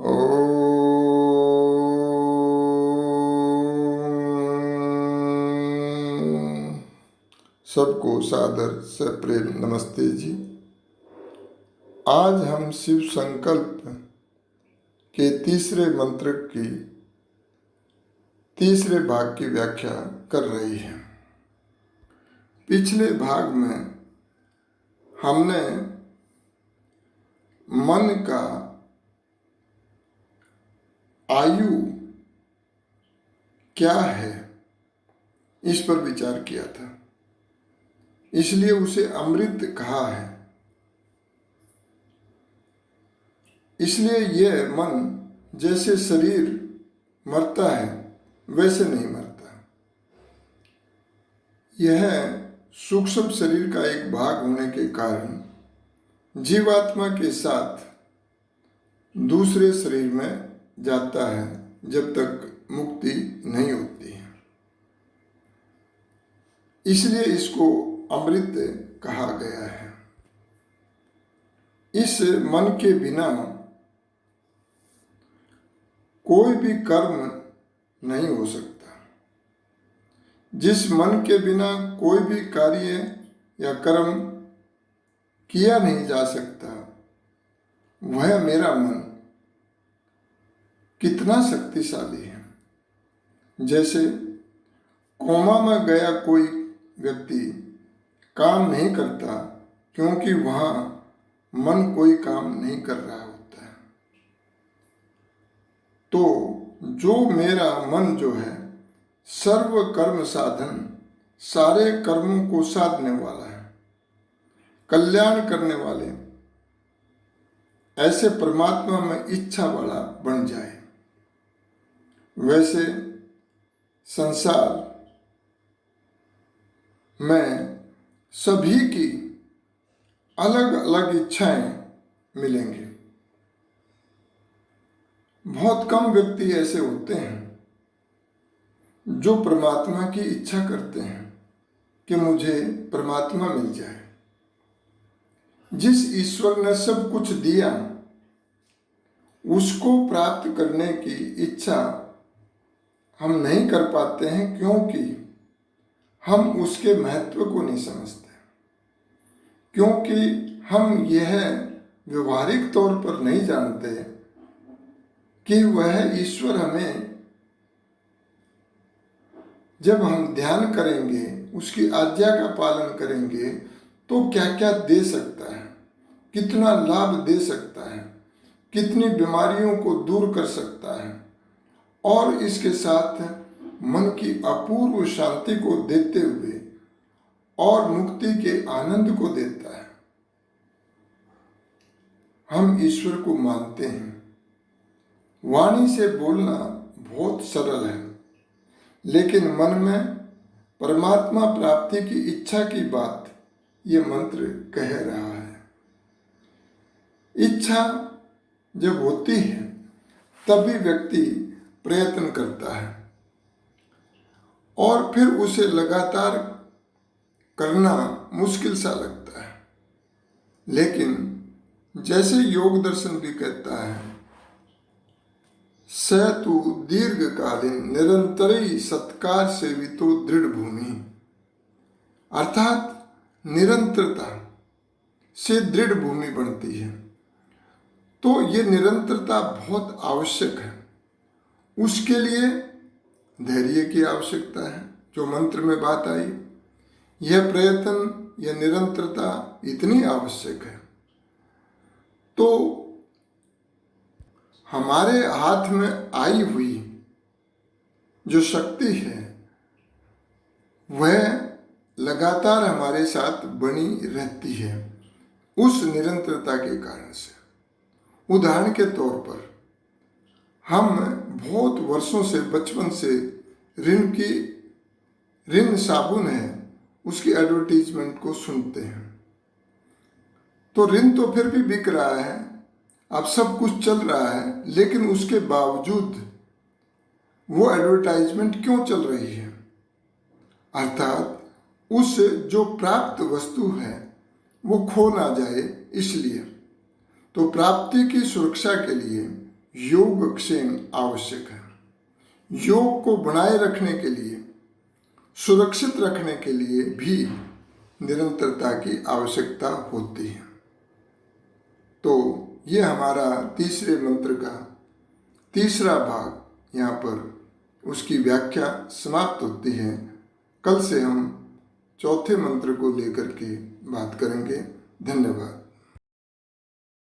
ओम। सबको सादर से प्रेम नमस्ते जी। आज हम शिव संकल्प के तीसरे मंत्र की तीसरे भाग की व्याख्या कर रही हैं। पिछले भाग में हमने मन का आयु क्या है इस पर विचार किया था, इसलिए उसे अमृत कहा है। इसलिए यह मन जैसे शरीर मरता है वैसे नहीं मरता। यह सूक्ष्म शरीर का एक भाग होने के कारण जीवात्मा के साथ दूसरे शरीर में जाता है जब तक मुक्ति नहीं होती है। इसलिए इसको अमृत कहा गया है। इस मन के बिना कोई भी कर्म नहीं हो सकता। जिस मन के बिना कोई भी कार्य या कर्म किया नहीं जा सकता, वह मेरा मन कितना शक्तिशाली है। जैसे कोमा में गया कोई व्यक्ति काम नहीं करता क्योंकि वहाँ मन कोई काम नहीं कर रहा होता है। तो जो मेरा मन जो है सर्व कर्म साधन, सारे कर्मों को साधने वाला है, कल्याण करने वाले, ऐसे परमात्मा में इच्छा वाला बन जाए। वैसे संसार में सभी की अलग अलग इच्छाएं मिलेंगी। बहुत कम व्यक्ति ऐसे होते हैं जो परमात्मा की इच्छा करते हैं कि मुझे परमात्मा मिल जाए। जिस ईश्वर ने सब कुछ दिया उसको प्राप्त करने की इच्छा हम नहीं कर पाते हैं क्योंकि हम उसके महत्व को नहीं समझते, क्योंकि हम यह व्यवहारिक तौर पर नहीं जानते कि वह ईश्वर हमें जब हम ध्यान करेंगे, उसकी आज्ञा का पालन करेंगे तो क्या क्या दे सकता है, कितना लाभ दे सकता है, कितनी बीमारियों को दूर कर सकता है और इसके साथ मन की अपूर्व शांति को देते हुए और मुक्ति के आनंद को देता है। हम ईश्वर को मानते हैं। वाणी से बोलना बहुत सरल है, लेकिन मन में परमात्मा प्राप्ति की इच्छा की बात ये मंत्र कह रहा है। इच्छा जब होती है तभी व्यक्ति प्रयत्न करता है और फिर उसे लगातार करना मुश्किल सा लगता है। लेकिन जैसे योग दर्शन भी कहता है, स तु दीर्घकालीन निरंतरी सत्कार सेवितो दृढ़ भूमि, अर्थात निरंतरता से दृढ़ भूमि बनती है। तो ये निरंतरता बहुत आवश्यक है। उसके लिए धैर्य की आवश्यकता है, जो मंत्र में बात आई। यह प्रयत्न, यह निरंतरता इतनी आवश्यक है। तो हमारे हाथ में आई हुई जो शक्ति है वह लगातार हमारे साथ बनी रहती है उस निरंतरता के कारण से। उदाहरण के तौर पर हम बहुत वर्षों से, बचपन से रिन साबुन है उसकी एडवर्टीजमेंट को सुनते हैं। तो रिन तो फिर भी बिक रहा है, अब सब कुछ चल रहा है, लेकिन उसके बावजूद वो एडवर्टाइजमेंट क्यों चल रही है? अर्थात उस जो प्राप्त वस्तु है वो खो ना जाए इसलिए। तो प्राप्ति की सुरक्षा के लिए योगक्षेम आवश्यक है। योग को बनाए रखने के लिए, सुरक्षित रखने के लिए भी निरंतरता की आवश्यकता होती है। तो ये हमारा तीसरे मंत्र का तीसरा भाग, यहाँ पर उसकी व्याख्या समाप्त होती है। कल से हम चौथे मंत्र को लेकर के बात करेंगे। धन्यवाद।